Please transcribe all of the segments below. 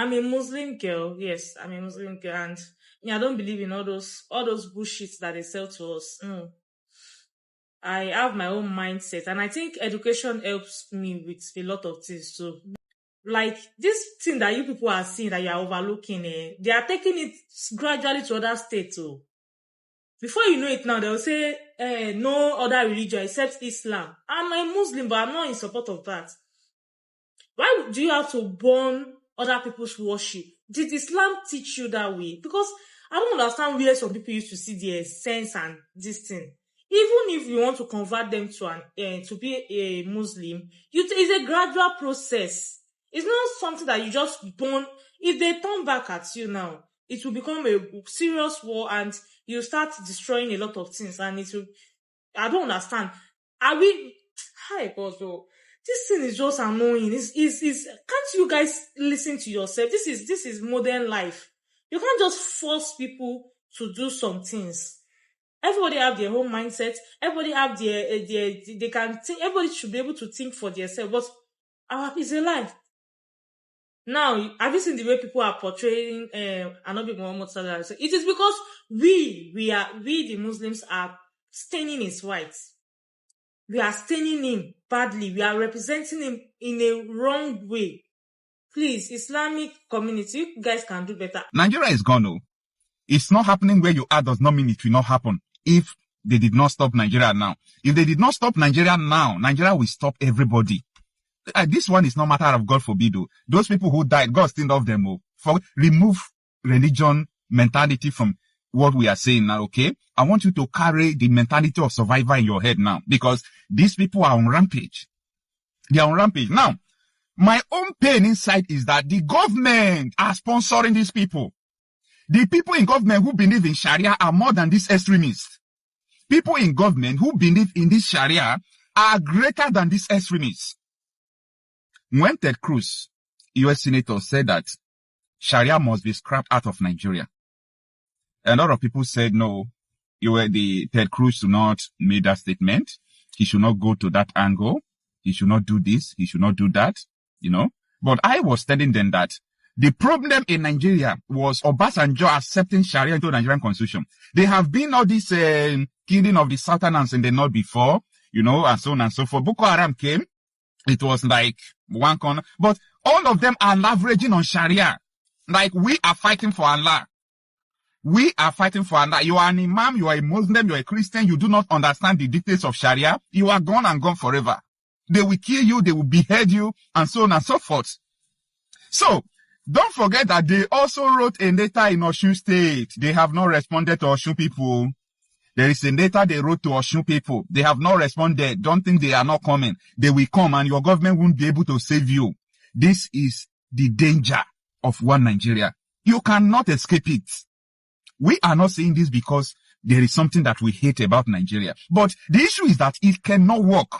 I'm a Muslim girl. Yes, I'm a Muslim girl, and yeah, I don't believe in all those bullshits that they sell to us. No, I have my own mindset, and I think education helps me with a lot of things too. Like this thing that you people are seeing that you are overlooking, they are taking it gradually to other states too. Before you know it now, they'll say no other religion except Islam. I'm a Muslim, but I'm not in support of that. Why do you have to burn other people's worship? Did Islam teach you that way? Because I don't understand where some people used to see their sense and this thing. Even if you want to convert them to be a Muslim, it's a gradual process. It's not something that you just burn. If they turn back at you now, it will become a serious war, and you start destroying a lot of things. And it will. I don't understand. Are we? Hi, God, though. This thing is just annoying. Can't you guys listen to yourself? This is modern life. You can't just force people to do some things. Everybody have their own mindset. Everybody have their they can think. Everybody should be able to think for themselves. But our is a lie. Now, have you seen the way people are portraying Anabi Muhammad Sallallahu Alaihi Wasallam? It is because we the Muslims are staining his white. We are staining him badly. We are representing him in a wrong way. Please, Islamic community, you guys can do better. Nigeria is gone, oh. It's not happening where you are does not mean it will not happen if they did not stop Nigeria now. If they did not stop Nigeria now, Nigeria will stop everybody. This one is no matter of God forbid. Oh. Those people who died, God still love them. Oh. Remove religion mentality from what we are saying now, okay? I want you to carry the mentality of survivor in your head now, because these people are on rampage. They are on rampage. Now, my own pain inside is that the government are sponsoring these people. The people in government who believe in Sharia are more than these extremists. People in government who believe in this Sharia are greater than these extremists. When Ted Cruz, US Senator, said that Sharia must be scrapped out of Nigeria, a lot of people said, no, Ted Cruz should not make that statement. He should not go to that angle. He should not do this. He should not do that, you know. But I was telling them that the problem in Nigeria was Obasanjo accepting Sharia into the Nigerian constitution. There have been all this killing of the Southerners in the north before, you know, and so on and so forth. Boko Haram came. It was like one corner. But all of them are leveraging on Sharia. Like, we are fighting for Allah. We are fighting for Allah. You are an imam, you are a Muslim, you are a Christian, you do not understand the dictates of Sharia. You are gone and gone forever. They will kill you, they will behead you, and so on and so forth. So, don't forget that they also wrote a letter in Osun State. They have not responded to Osun people. There is a letter they wrote to Osun people. They have not responded. Don't think they are not coming. They will come, and your government won't be able to save you. This is the danger of one Nigeria. You cannot escape it. We are not saying this because there is something that we hate about Nigeria. But the issue is that it cannot work.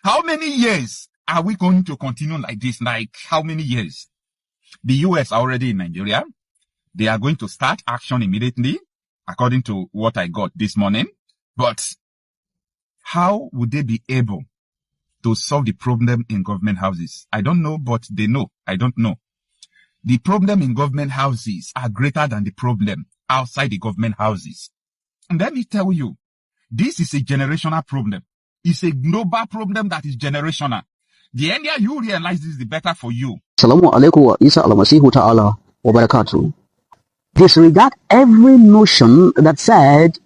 How many years are we going to continue like this? Like, how many years? The US are already in Nigeria. They are going to start action immediately, according to what I got this morning. But how would they be able to solve the problem in government houses? I don't know, but they know. I don't know. The problem in government houses are greater than the problem outside the government houses. And let me tell you, this is a generational problem. It's a global problem that is generational. The earlier you realize this, the better for you. Assalamu alaikum wa Isa al-Masihu ta'ala wa barakatuh. Disregard every notion that said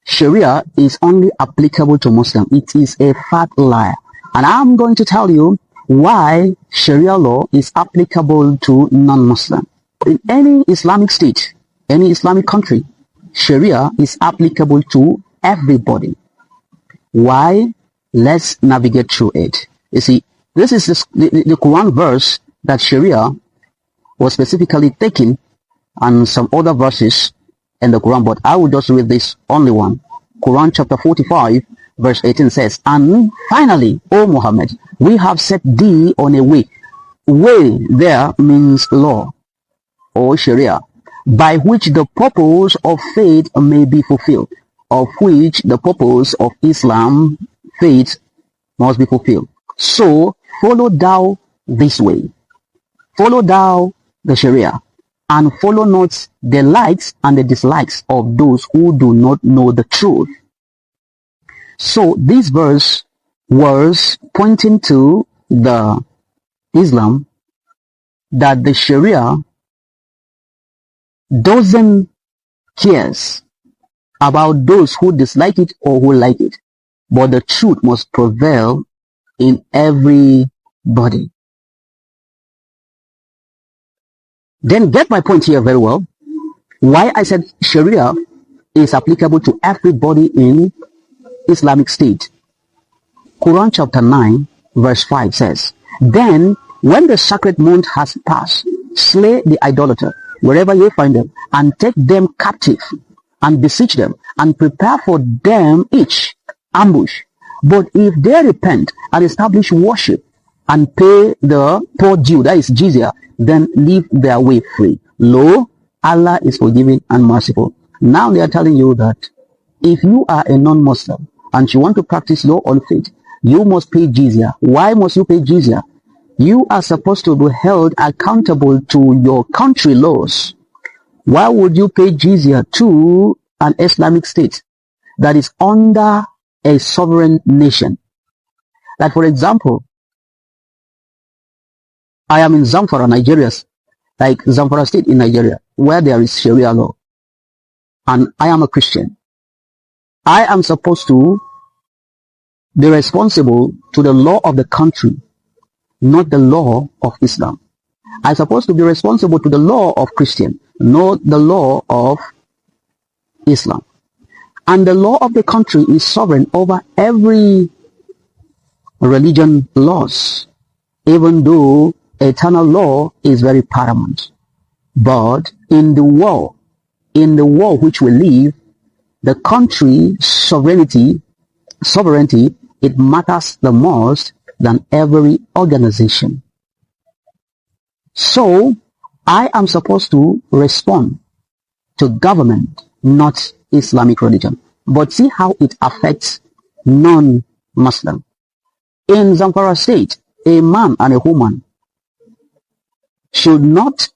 Sharia is only applicable to Muslims. It is a fat lie. And I'm going to tell you why Sharia law is applicable to non-Muslim. In any Islamic state, any Islamic country, Sharia is applicable to everybody. Why? Let's navigate through it. You see, this is the Quran verse that Sharia was specifically taken, and some other verses in the Quran, but I will just read this only one. Quran chapter 45 verse 18 says, and finally, O Muhammad, we have set thee on a way. Way there means law or Sharia, by which the purpose of faith may be fulfilled, of which the purpose of Islam, faith, must be fulfilled. So follow thou this way. Follow thou the Sharia, and follow not the likes and the dislikes of those who do not know the truth. So this verse was pointing to the Islam that the Sharia doesn't cares about those who dislike it or who like it, but the truth must prevail in everybody. Then get my point here very well. Why I said Sharia is applicable to everybody in Islamic State. Quran chapter 9 verse 5 says, "Then when the sacred month has passed, slay the idolater wherever you find them, and take them captive, and besiege them, and prepare for them each ambush. But if they repent and establish worship, and pay the poor due, that is jizya, then leave their way free. Lo, Allah is forgiving and merciful." Now they are telling you that if you are a non-Muslim and you want to practice your own faith, you must pay jizya. Why must you pay jizya? You are supposed to be held accountable to your country laws. Why would you pay jizya to an Islamic state that is under a sovereign nation? Like for example, I am in Zamfara, Nigeria, like Zamfara state in Nigeria, where there is Sharia law, and I am a Christian. I am supposed to be responsible to the law of the country, not the law of Islam. I'm supposed to be responsible to the law of Christian, not the law of Islam. And the law of the country is sovereign over every religion laws, even though eternal law is very paramount. But in the war which we live, the country sovereignty, it matters the most than every organization. So I am supposed to respond to government, not Islamic religion. But see how it affects non-Muslim. In Zamfara state, a man and a woman should not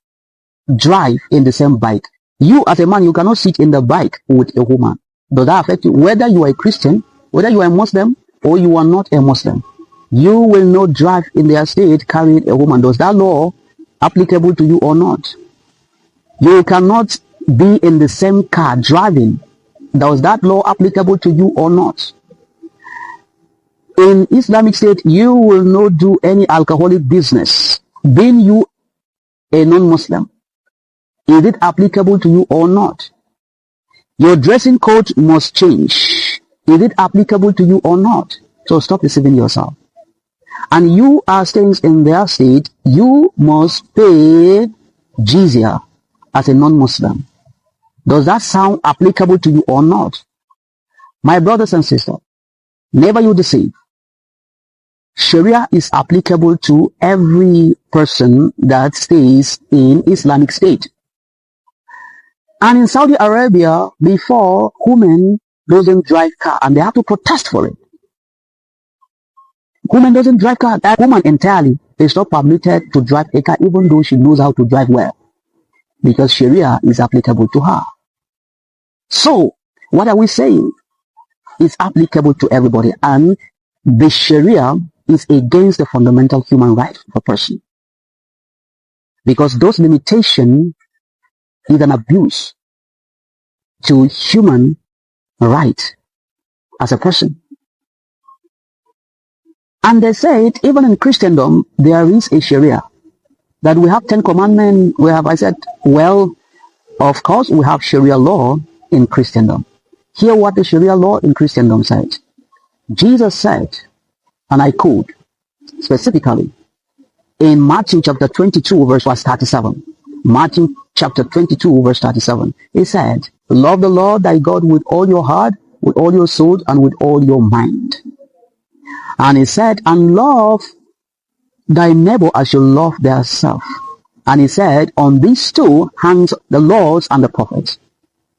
drive in the same bike. You as a man, you cannot sit in the bike with a woman. Does that affect you? Whether you are a Christian, whether you are a Muslim, or you are not a Muslim, you will not drive in their state carrying a woman. Does that law applicable to you or not? You cannot be in the same car driving. Does that law applicable to you or not? In Islamic state, you will not do any alcoholic business. Being you a non-Muslim, is it applicable to you or not? Your dressing code must change. Is it applicable to you or not? So stop deceiving yourself. And you are staying in their state, you must pay jizya as a non-Muslim. Does that sound applicable to you or not? My brothers and sisters, never you deceive. Sharia is applicable to every person that stays in Islamic State. And in Saudi Arabia, before, women doesn't drive car, and they have to protest for it. Woman doesn't drive car. That woman entirely is not permitted to drive a car, even though she knows how to drive well, because Sharia is applicable to her. So, what are we saying? It's applicable to everybody, and the Sharia is against the fundamental human right of a person, because those limitations is an abuse to human right as a person. And they say it, even in Christendom, there is a Sharia, that we have 10 commandments, we have, I said, well, of course, we have Sharia law in Christendom. Hear what the Sharia law in Christendom said. Jesus said, and I quote, specifically, in Matthew chapter 22, verse 37. Matthew chapter 22, verse 37. He said, "Love the Lord thy God with all your heart, with all your soul, and with all your mind." And he said, "And love thy neighbor as you love thyself." And he said, "On these two hangs the laws and the prophets."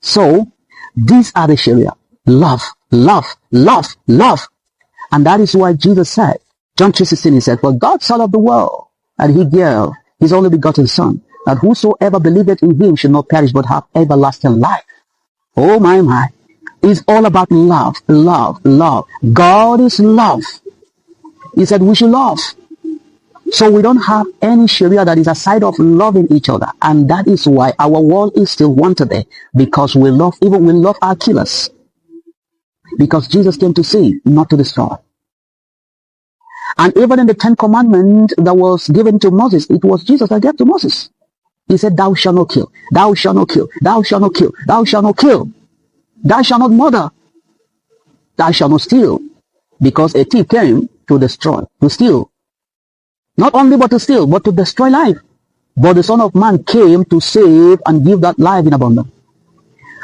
So, these are the Sharia. Love, love, love, love. And that is why Jesus said, John 3:16, he said, "For God so loved the world, and he his only begotten Son, that whosoever believeth in him should not perish but have everlasting life. Oh my. It's all about love, love, love. God is love. He said we should love. So we don't have any Sharia that is aside of loving each other. And that is why our world is still one today. Because we love our killers. Because Jesus came to save, not to destroy. And even in the 10 Commandments that was given to Moses, it was Jesus that gave to Moses. He said, thou shalt not kill, thou shalt not kill, thou shalt not kill, thou shalt not kill, thou shalt not murder, thou shalt not steal. Because a thief came to destroy, to steal. Not only but to steal, but to destroy life. But the Son of Man came to save and give that life in abundance.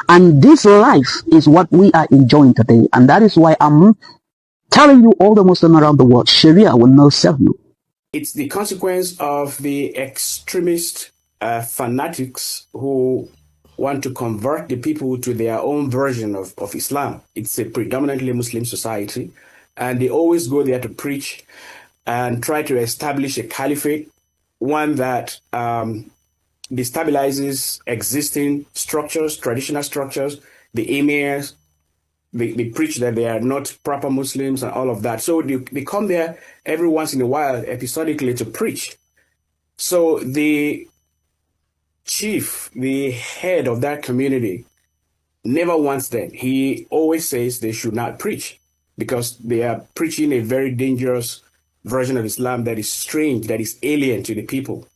And this life is what we are enjoying today. And that is why I'm telling you, all the Muslims around the world, Sharia will not serve you. It's the consequence of the extremist fanatics who want to convert the people to their own version of Islam. It's a predominantly Muslim society, and they always go there to preach and try to establish a caliphate, one that destabilizes existing structures, traditional structures, the emirs. They preach that they are not proper Muslims and all of that. So they come there every once in a while, episodically, to preach. So the chief, the head of that community, never wants them. He always says they should not preach because they are preaching a very dangerous version of Islam that is strange, that is alien to the people.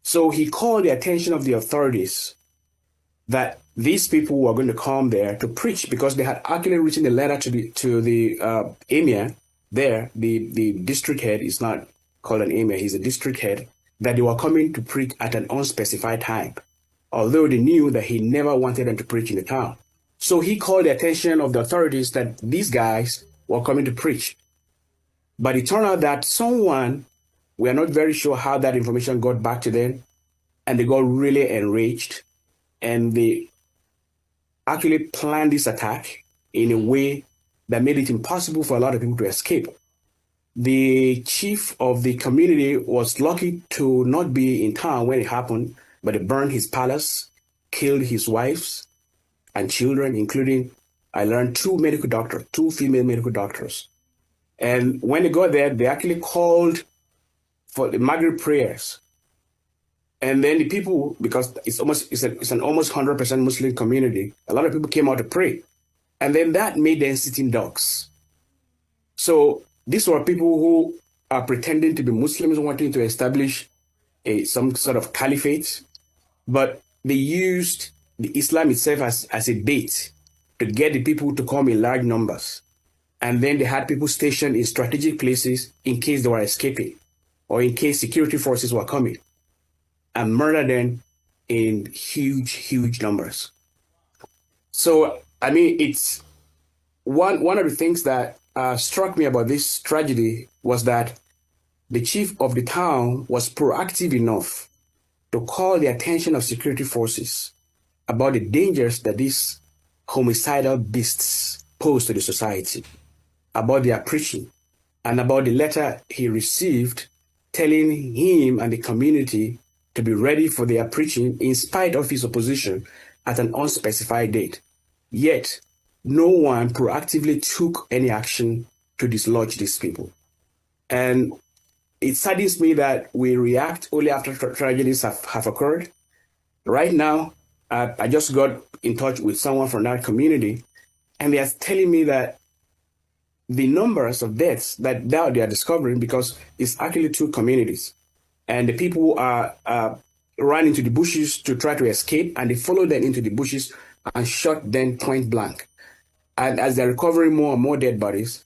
So he called the attention of the authorities that these people were going to come there to preach, because they had actually written a letter to the emir there. The district head is not called an emir, he's a district head, that they were coming to preach at an unspecified time, although they knew that he never wanted them to preach in the town. So he called the attention of the authorities that these guys were coming to preach. But it turned out that someone, we are not very sure how that information got back to them, and they got really enraged. And they actually planned this attack in a way that made it impossible for a lot of people to escape. The chief of the community was lucky to not be in town when it happened, but they burned his palace, killed his wives and children, including, I learned, two female medical doctors. And when they got there, they actually called for the Maghrib prayers. And then the people, because it's an almost 100% Muslim community, a lot of people came out to pray. And then that made them sitting ducks. So these were people who are pretending to be Muslims, wanting to establish some sort of caliphate, but they used the Islam itself as a bait to get the people to come in large numbers. And then they had people stationed in strategic places in case they were escaping or in case security forces were coming, and murder them in huge, huge numbers. So, I mean, it's one of the things that struck me about this tragedy was that the chief of the town was proactive enough to call the attention of security forces about the dangers that these homicidal beasts pose to the society, about their preaching, and about the letter he received telling him and the community to be ready for their preaching in spite of his opposition at an unspecified date. Yet, no one proactively took any action to dislodge these people. And it saddens me that we react only after tragedies have occurred. Right now, I just got in touch with someone from that community, and they are telling me that the numbers of deaths that now they are discovering, because it's actually two communities, and the people are run into the bushes to try to escape, and they follow them into the bushes and shot them point blank. And as they're recovering more and more dead bodies,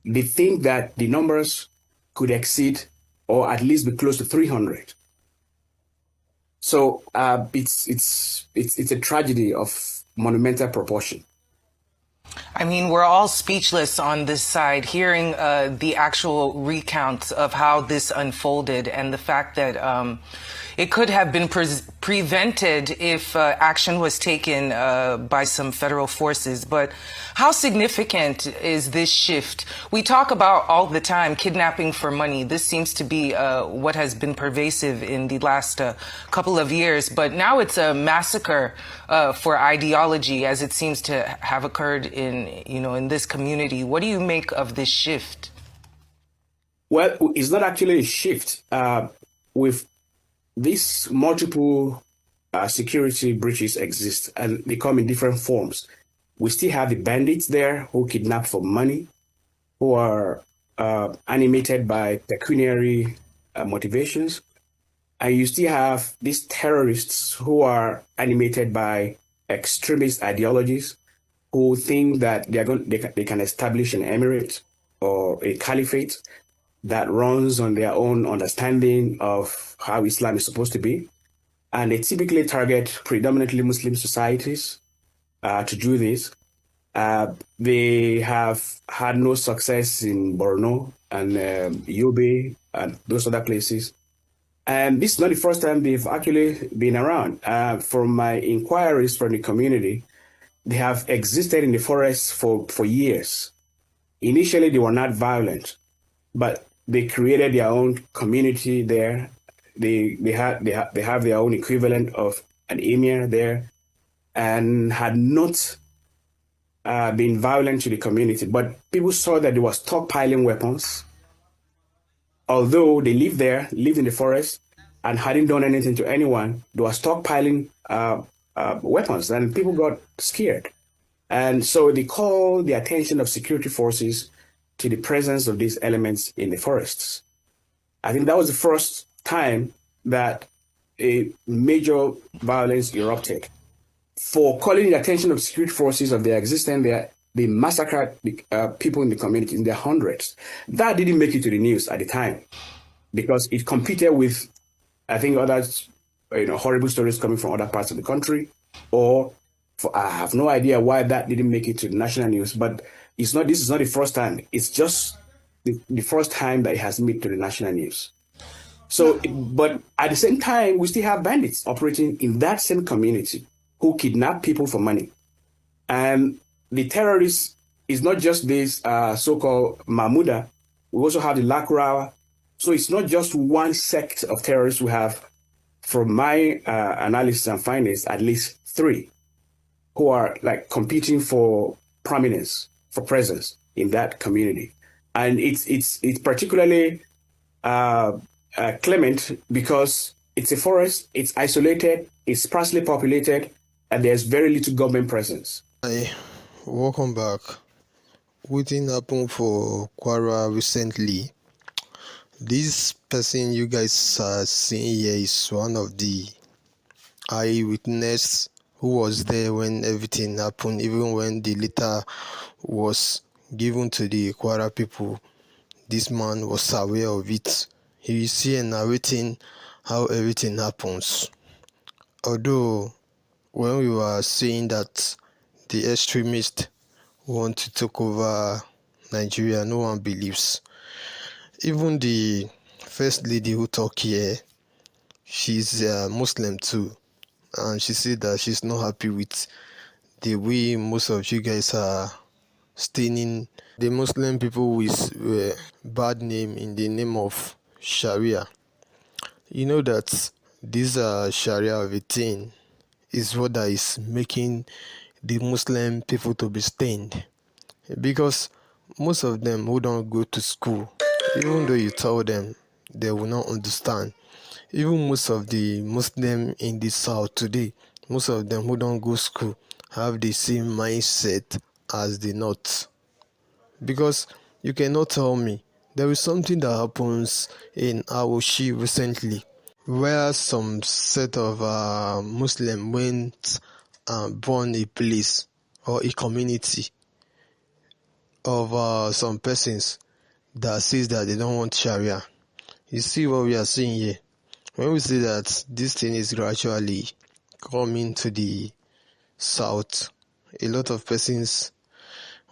they think that the numbers could exceed or at least be close to 300. So it's a tragedy of monumental proportion. I mean, we're all speechless on this side, hearing the actual recounts of how this unfolded, and the fact that, it could have been prevented if action was taken by some federal forces. But how significant is this shift? We talk about all the time kidnapping for money. This seems to be what has been pervasive in the last couple of years. But now it's a massacre for ideology, as it seems to have occurred in this community. What do you make of this shift? Well, it's not actually a shift. With these multiple security breaches exist, and they come in different forms. We still have the bandits there who kidnap for money, who are animated by pecuniary motivations. And you still have these terrorists who are animated by extremist ideologies, who think that they can establish an emirate or a caliphate that runs on their own understanding of how Islam is supposed to be. And they typically target predominantly Muslim societies to do this. They have had no success in Borno and Yobe and those other places. And this is not the first time they've actually been around. From my inquiries from the community, they have existed in the forest for years. Initially, they were not violent, but they created their own community there. They have their own equivalent of an emir there, and had not been violent to the community. But people saw that they were stockpiling weapons. Although they lived in the forest, and hadn't done anything to anyone, they were stockpiling weapons, and people got scared. And so they called the attention of security forces to the presence of these elements in the forests. I think that was the first time that a major violence erupted. For calling the attention of security forces of their existence there, they massacred people in the community in their hundreds. That didn't make it to the news at the time because it competed with, I think, other horrible stories coming from other parts of the country. I have no idea why that didn't make it to the national news, but this is not the first time. It's just the first time that it has made to the national news. So, but at the same time, we still have bandits operating in that same community who kidnap people for money. And the terrorists is not just this so-called Mahmuda. We also have the Lakurawa. So it's not just one sect of terrorists we have. From my analysis and findings, at least 3 who are like competing for prominence, for presence in that community. And it's particularly clement because it's a forest, it's isolated, it's sparsely populated, and there's very little government presence. Hi, welcome back. What happened for Kwara recently? This person you guys are seeing here is one of the eyewitness who was there when everything happened, even when the letter was given to the Kwara people. This man was aware of it. He is here narrating how everything happens. Although when we were saying that the extremists want to take over Nigeria, no one believes. Even the first lady who talked here, she's a Muslim too, and she said that she's not happy with the way most of you guys are staining the Muslim people with bad name in the name of Sharia. You know that this Sharia of a thing is what that is making the Muslim people to be stained, because most of them who don't go to school, even though you tell them, they will not understand. Even most of the Muslims in the South today, most of them who don't go to school have the same mindset as the North. Because you cannot tell me, there is something that happens in Awoshi recently, where some set of Muslim went and burn a place or a community of some persons that says that they don't want Sharia. You see what we are seeing here? When we say that this thing is gradually coming to the South, a lot of persons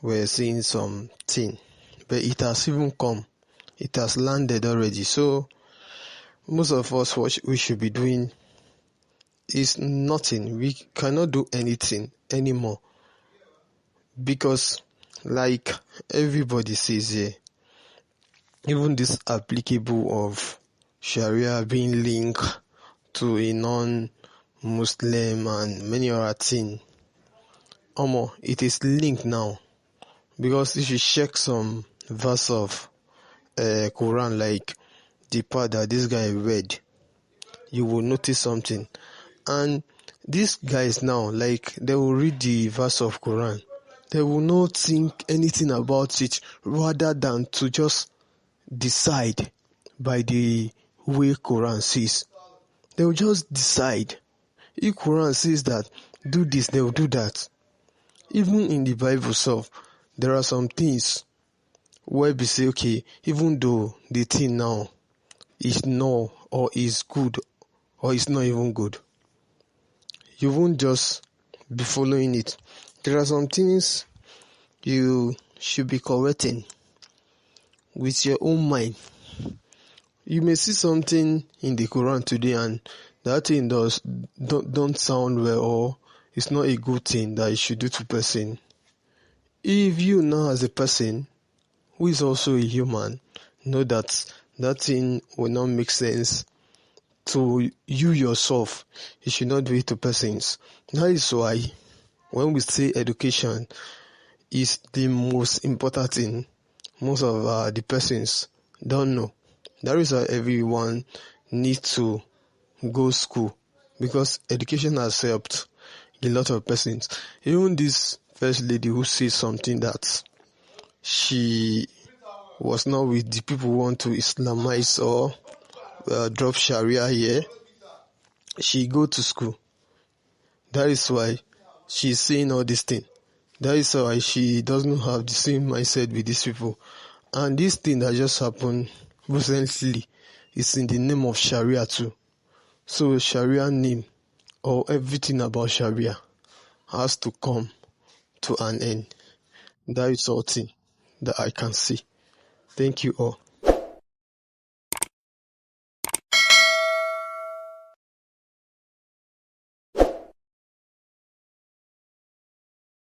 were saying something, but it has even come. It has landed already. So most of us, what we should be doing is nothing. We cannot do anything anymore because, like everybody says here, even this applicable of Sharia being linked to a non-Muslim and many other things, it is linked now. Because if you check some verse of Quran, like the part that this guy read, you will notice something. And these guys now, like, they will read the verse of Quran, they will not think anything about it, rather than to just decide by the way Quran says. They will just decide. If Quran says that do this, they will do that. Even in the Bible itself, there are some things where we say, okay, even though the thing now is no or is good or is not even good, you won't just be following it. There are some things you should be correcting with your own mind. You may see something in the Quran today and that thing don't sound well, or it's not a good thing that you should do to person. If you now as a person who is also a human know that that thing will not make sense to you yourself, you should not do it to persons. That is why when we say education is the most important thing, most of the persons don't know. That is why everyone needs to go school, because education has helped a lot of persons. Even this first lady who said something that she was not with the people who want to Islamize or drop Sharia here, she go to school. That is why she's saying all these things. That is why she doesn't have the same mindset with these people. And this thing that just happened recently is in the name of Sharia too. So Sharia name, or everything about Sharia, has to come to an end. That is all thing that I can see. Thank you all.